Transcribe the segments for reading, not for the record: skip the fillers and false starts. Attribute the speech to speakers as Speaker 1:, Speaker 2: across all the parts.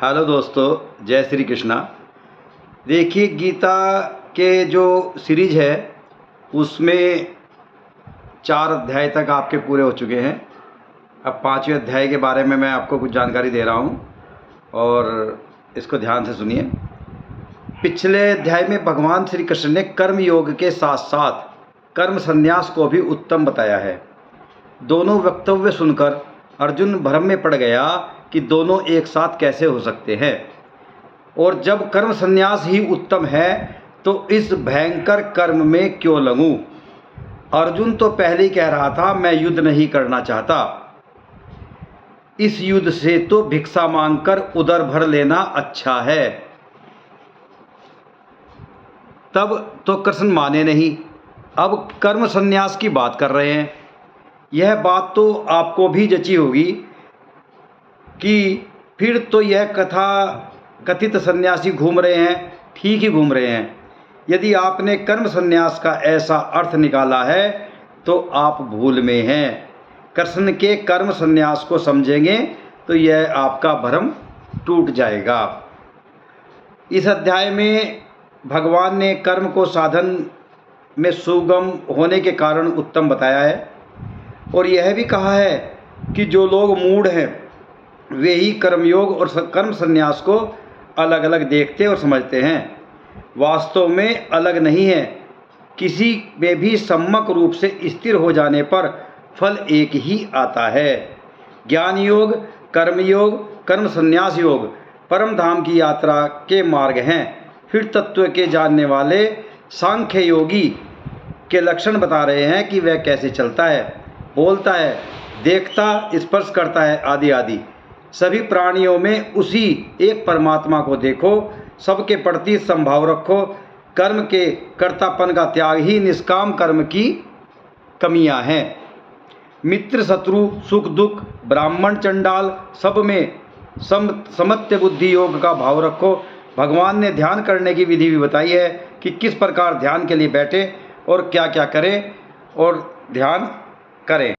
Speaker 1: Hello दोस्तों, जय श्री कृष्णा। देखिए, गीता के जो सीरीज है उसमें 4 अध्याय तक आपके पूरे हो चुके हैं। अब 5वें अध्याय के बारे में मैं आपको कुछ जानकारी दे रहा हूँ और इसको ध्यान से सुनिए। पिछले अध्याय में भगवान श्री कृष्ण ने कर्म योग के साथ साथ कर्म संन्यास को भी उत्तम बताया है। दोनों वक्तव्य सुनकर अर्जुन भ्रम में पड़ गया कि दोनों एक साथ कैसे हो सकते हैं, और जब कर्म संन्यास ही उत्तम है तो इस भयंकर कर्म में क्यों लगूं। अर्जुन तो पहले ही कह रहा था, मैं युद्ध नहीं करना चाहता, इस युद्ध से तो भिक्षा मांगकर उदर भर लेना अच्छा है। तब तो कृष्ण माने नहीं, अब कर्म संन्यास की बात कर रहे हैं। यह बात तो आपको भी जची होगी कि फिर तो यह कथा कथित सन्यासी घूम रहे हैं, ठीक ही घूम रहे हैं। यदि आपने कर्म संन्यास का ऐसा अर्थ निकाला है तो आप भूल में हैं। कृष्ण के कर्म संन्यास को समझेंगे तो यह आपका भ्रम टूट जाएगा। इस अध्याय में भगवान ने कर्म को साधन में सुगम होने के कारण उत्तम बताया है, और यह भी कहा है कि जो लोग मूढ़ हैं वे ही कर्मयोग और कर्म संन्यास को अलग अलग देखते और समझते हैं। वास्तव में अलग नहीं है, किसी में भी सम्यक रूप से स्थिर हो जाने पर फल एक ही आता है। ज्ञान योग, कर्मयोग, कर्म संन्यास योग परम धाम की यात्रा के मार्ग हैं। फिर तत्व के जानने वाले सांख्य योगी के लक्षण बता रहे हैं कि वह कैसे चलता है, बोलता है, देखता, स्पर्श करता है, आदि आदि। सभी प्राणियों में उसी एक परमात्मा को देखो, सबके प्रति संभाव रखो। कर्म के कर्तापन का त्याग ही निष्काम कर्म की कमियां हैं। मित्र शत्रु, सुख दुख, ब्राह्मण चंडाल, सब में समत्य बुद्धि योग का भाव रखो। भगवान ने ध्यान करने की विधि भी बताई है कि किस प्रकार ध्यान के लिए बैठे और क्या क्या करें और ध्यान करें।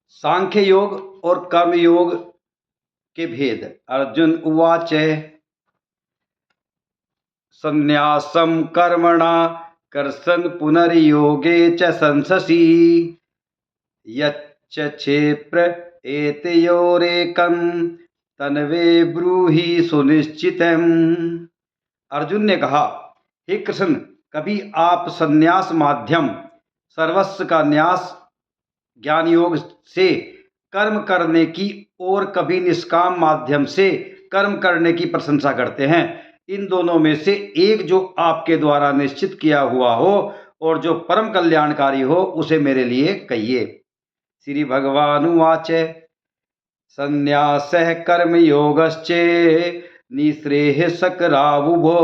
Speaker 1: सांख्य योग और कर्म योग के भेद। अर्जुन उवाच संन्यासम कर्मणा कर्षन् पुनर्योगे च संससि यच्च क्षेप्र एतयोरेकं तन्वे ब्रूहि सुनिश्चितम्। अर्जुन ने कहा, हे कृष्ण, कभी आप संन्यास माध्यम सर्वस्व का न्यास ज्ञान योग से कर्म करने की और कभी निष्काम माध्यम से कर्म करने की प्रशंसा करते हैं। इन दोनों में से एक जो आपके द्वारा निश्चित किया हुआ हो और जो परम कल्याणकारी हो उसे मेरे लिए कहिए। श्री भगवानुवाच संन्यासः कर्मयोगश्चे निःश्रेयसकरावुभो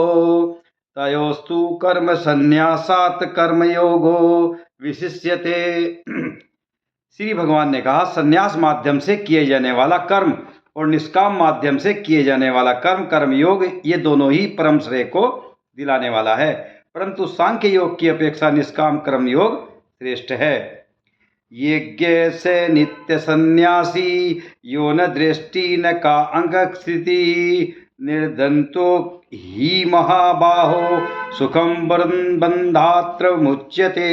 Speaker 1: तयोस्तु कर्म संन्यासात् कर्मयोगो विशिष्यते। श्री भगवान ने कहा, संन्यास माध्यम से किए जाने वाला कर्म और निष्काम माध्यम से किए जाने वाला कर्म, कर्मयोग, ये दोनों ही परम श्रेय को दिलाने वाला है, परंतु सांख्य योग की अपेक्षा निष्काम कर्मयोग श्रेष्ठ है। यज्ञ से नित्य सन्यासी यो न दृष्टि न का अंगस्थिति निर्दंतो ही महाबाहो सुखम बंधात्र मुच्यते।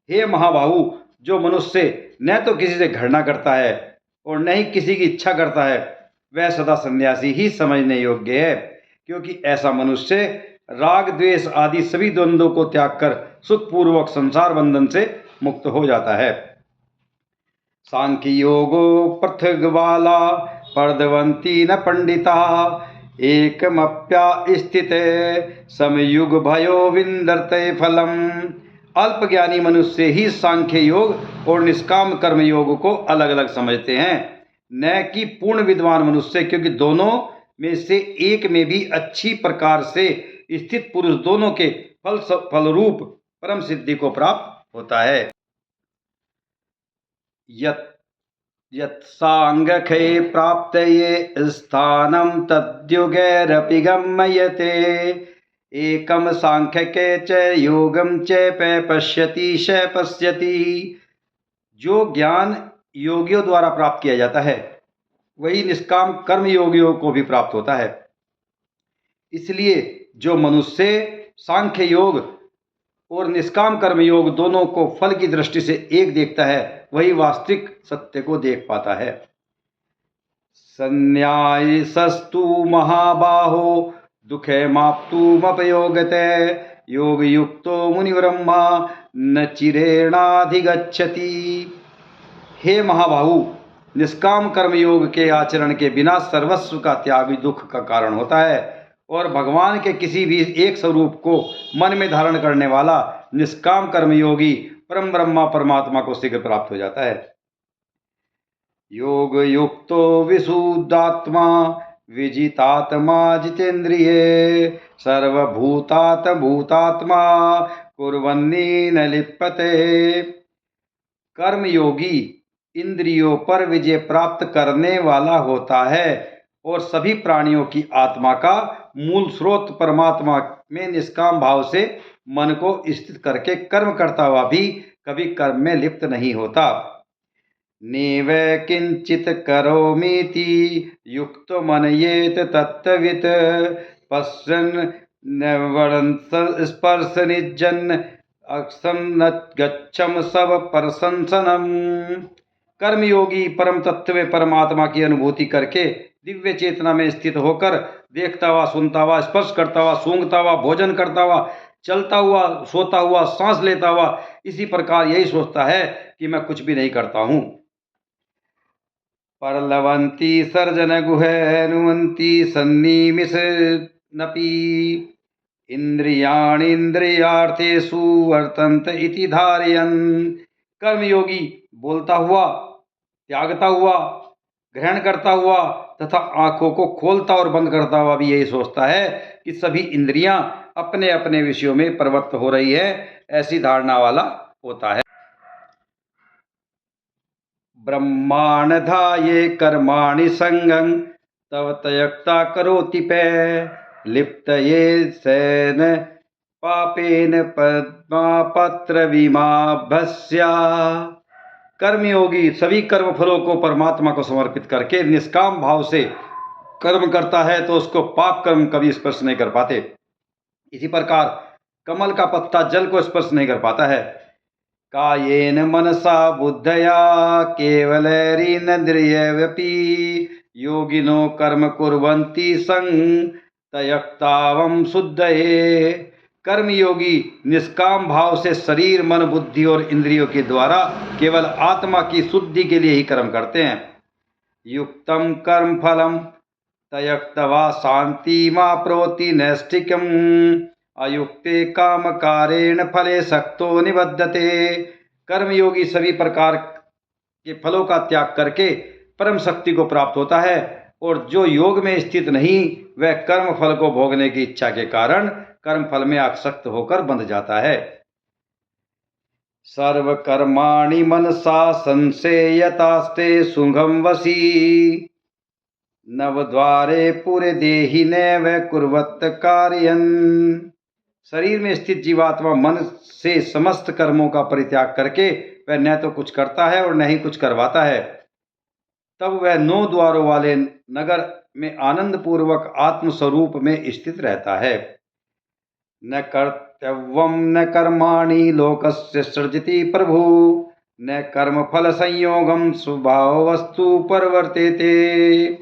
Speaker 1: हे महाबाहु, जो मनुष्य न तो किसी से घृणा करता है और न ही किसी की इच्छा करता है, वह सदा सन्यासी ही समझने योग्य है, क्योंकि ऐसा मनुष्य राग द्वेष आदि सभी द्वंद्वों को त्याग कर सुखपूर्वक संसार बंधन से मुक्त हो जाता है। सांख्य योगो पृथग्वाला पर्दवंती न पंडिता एकमप्या स्थित समयुग भयो विंदते फलम। अल्प ज्ञानी मनुष्य ही सांख्य योग और निष्काम कर्म योग को अलग अलग समझते हैं, न कि पूर्ण विद्वान मनुष्य, क्योंकि दोनों में से एक में भी अच्छी प्रकार से स्थित पुरुष दोनों के फलरूप परम सिद्धि को प्राप्त होता है। यत्सांख्ये प्राप्तये स्थानं तद्युगैरपि गम्यते एकम सांख्यके च योगम च पश्यति श पश्यति। जो ज्ञान योगियों द्वारा प्राप्त किया जाता है वही निष्काम कर्म योगियों को भी प्राप्त होता है। इसलिए जो मनुष्य सांख्य योग और निष्काम कर्म योग दोनों को फल की दृष्टि से एक देखता है, वही वास्तविक सत्य को देख पाता है। संन्यासस्तु महाबाहो दुखे माप्तुमपयोगते योग युक्तो मुनिब्रह्मा न चिरेणाधिगच्छति। हे महाबाहु, निष्काम कर्म योग के आचरण के बिना सर्वस्व का त्याग दुख का कारण होता है और भगवान के किसी भी एक स्वरूप को मन में धारण करने वाला निष्काम कर्म योगी परम ब्रह्मा परमात्मा को शीघ्र प्राप्त हो जाता है। योग युक्तो विशुद्धात्मा विजितात्मा जितेन्द्रिय सर्वभूतात भूतात्मा कुर्वन्नी न लिप्यते। कर्म योगी इंद्रियों पर विजय प्राप्त करने वाला होता है और सभी प्राणियों की आत्मा का मूल स्रोत परमात्मा में निष्काम भाव से मन को स्थित करके कर्म करता हुआ भी कभी कर्म में लिप्त नहीं होता। नैव किंचित करोमीति युक्त मनयेत तत्त्ववित् पश्यन् नवरन् स्पर्श निजन अक्षम न गच्छम सब प्रशंसनम। कर्मयोगी परम तत्व परमात्मा की अनुभूति करके दिव्य चेतना में स्थित होकर देखता हुआ, सुनता हुआ, स्पर्श करता हुआ, सूंघता हुआ, भोजन करता हुआ, चलता हुआ, सोता हुआ, सांस लेता हुआ, इसी प्रकार यही सोचता है कि मैं कुछ भी नहीं करता हूँ। परलवंती सर्जन गुहेनुवंती सन्निमिष नपि इंद्रियाणीन्द्रियार्थेषु वर्तन्त इति धारयन्। कर्मयोगी बोलता हुआ, त्यागता हुआ, ग्रहण करता हुआ तथा आंखों को खोलता और बंद करता हुआ भी यही सोचता है कि सभी इंद्रियां अपने अपने विषयों में प्रवृत्त हो रही है, ऐसी धारणा वाला होता है। ब्रह्माणधाये कर्माणि संगं तव तयक्ता करोति पे लिप्तये सेन पापेन पद्मापत्र विमाभस्या। कर्मयोगी सभी कर्म फलों को परमात्मा को समर्पित करके निष्काम भाव से कर्म करता है तो उसको पाप कर्म कभी स्पर्श नहीं कर पाते। इसी प्रकार कमल का पत्ता जल को स्पर्श नहीं कर पाता है। कायेन मनसा बुद्धया केवलैरिन्द्रियव्यपि योगिनो कर्म कुर्वन्ति संतयक्तावं शुद्धये। कर्मयोगी निष्काम भाव से शरीर, मन, बुद्धि और इंद्रियों के द्वारा केवल आत्मा की शुद्धि के लिए ही कर्म करते हैं। युक्तम कर्म फलम तयक्तवा शांतिमाप्नोति नैष्ठिक्यम् अयुक्ते कामकारेण फले सक्तो निबद्धते। कर्मयोगी सभी प्रकार के फलों का त्याग करके परम शक्ति को प्राप्त होता है और जो योग में स्थित नहीं वह कर्म फल को भोगने की इच्छा के कारण कर्म फल में आसक्त होकर बंध जाता है। सर्व कर्माणि मनसा संसेयतास्ते सुगम वशी नवद्वारे पूरे देहि नैव कुर्वत कार्यन। शरीर में स्थित जीवात्मा मन से समस्त कर्मों का परित्याग करके वह न तो कुछ करता है और न ही कुछ करवाता है। तब वह 9 द्वारों वाले नगर में आनंद पूर्वक आत्मस्वरूप में स्थित रहता है। न कर्तव्यम न कर्माणि लोकस्य सृजति प्रभु न कर्म फल संयोगम स्वभाव वस्तु परिवर्तेते।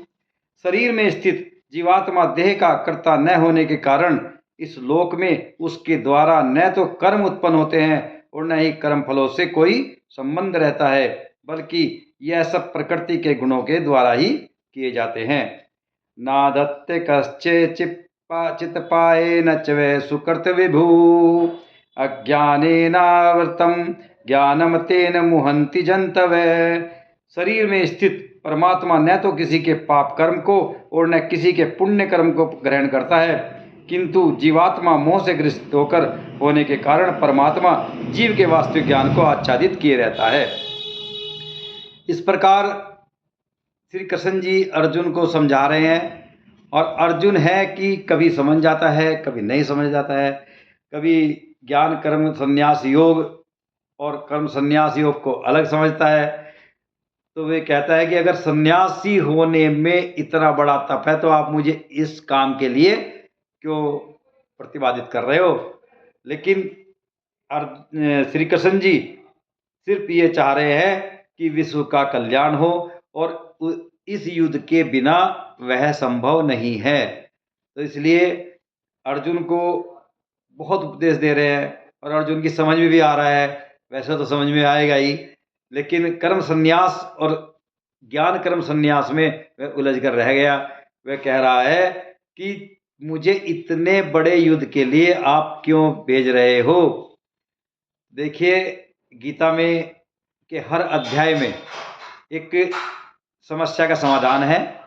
Speaker 1: शरीर में स्थित जीवात्मा देह का कर्ता न होने के कारण इस लोक में उसके द्वारा न तो कर्म उत्पन्न होते हैं और न ही कर्म फलों से कोई संबंध रहता है, बल्कि यह सब प्रकृति के गुणों के द्वारा ही किए जाते हैं। नादत्ते कश्चे चित्पाये न च वै सुकृत विभु अज्ञानेनावृतं ज्ञानम तेन मुहंति जंतवे। शरीर में स्थित परमात्मा न तो किसी के पाप कर्म को और न किसी के पुण्य कर्म को ग्रहण करता है, किंतु जीवात्मा मोह से ग्रसित होकर होने के कारण परमात्मा जीव के वास्तविक ज्ञान को आच्छादित किए रहता है। इस प्रकार श्री कृष्ण जी अर्जुन को समझा रहे हैं और अर्जुन है कि कभी समझ जाता है, कभी नहीं समझ जाता है, कभी ज्ञान कर्म संन्यास योग और कर्म संन्यास योग को अलग समझता है, तो वे कहता है कि अगर सन्यासी होने में इतना बड़ा तप है तो आप मुझे इस काम के लिए क्यों प्रतिपादित कर रहे हो। लेकिन श्री कृष्ण जी सिर्फ ये चाह रहे हैं कि विश्व का कल्याण हो और इस युद्ध के बिना वह संभव नहीं है। तो इसलिए अर्जुन को बहुत उपदेश दे रहे हैं और अर्जुन की समझ में भी आ रहा है। वैसे तो समझ में आएगा ही, लेकिन कर्म संन्यास और ज्ञान कर्म संन्यास में वह उलझ कर रह गया। वह कह रहा है कि मुझे इतने बड़े युद्ध के लिए आप क्यों भेज रहे हो। देखिए, गीता में के हर अध्याय में एक समस्या का समाधान है